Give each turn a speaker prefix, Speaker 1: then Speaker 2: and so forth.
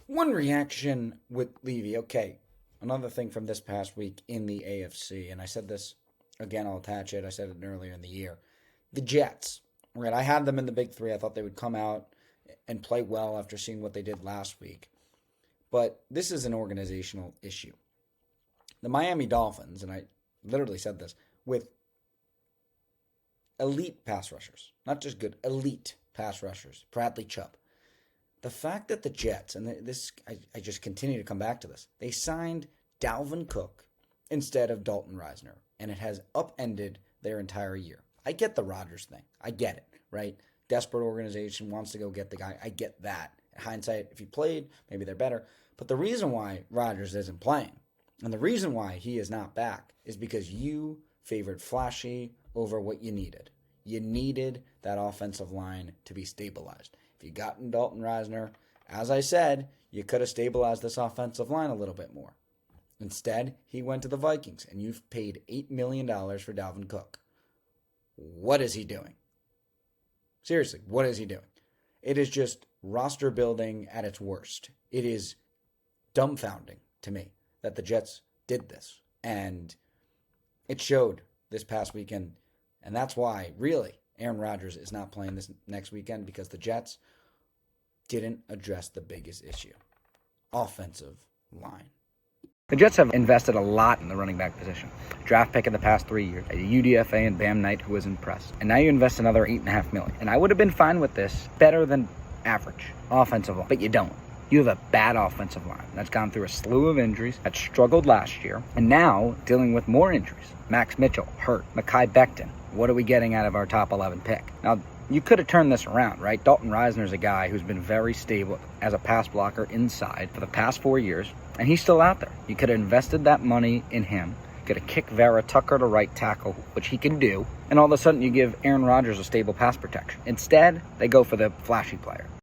Speaker 1: One reaction with Levy. Okay, another thing from this past week in the AFC, and I said this again, I'll attach it. I said it earlier in the year. The Jets, right? I had them in the big three. I thought they would come out and play well after seeing what they did last week. But this is an organizational issue. The Miami Dolphins, and I literally said this, with elite pass rushers, not just good, elite pass rushers, Bradley Chubb. The fact that the Jets, and this, I just continue to come back to this, they signed Dalvin Cook instead of Dalton Risner, and it has upended their entire year. I get the Rodgers thing. I get it, right? Desperate organization wants to go get the guy. I get that. In hindsight, if he played, maybe they're better. But the reason why Rodgers isn't playing, and the reason why he is not back, is because you favored flashy over what you needed. You needed that offensive line to be stabilized. If you gotten Dalton Risner, as I said, you could have stabilized this offensive line a little bit more. Instead, he went to the Vikings, and you've paid $8 million for Dalvin Cook. What is he doing? Seriously, what is he doing? It is just roster building at its worst. It is dumbfounding to me that the Jets did this. And it showed this past weekend. And that's why, really, Aaron Rodgers is not playing this next weekend, because the Jets didn't address the biggest issue: offensive line. The Jets have invested a lot in the running back position. Draft pick in the past 3 years, a UDFA and Bam Knight who was impressed. And now you invest another $8.5 million. And I would have been fine with this, better than average offensive line, but you don't. You have a bad offensive line that's gone through a slew of injuries, that struggled last year, and now dealing with more injuries. Max Mitchell, hurt. Mekhi Becton. What are we getting out of our top 11 pick? Now, you could have turned this around, right? Dalton Risner is a guy who's been very stable as a pass blocker inside for the past 4 years, and he's still out there. You could have invested that money in him. You could have kicked Vera Tucker to right tackle, which he can do, and all of a sudden you give Aaron Rodgers a stable pass protection. Instead, they go for the flashy player.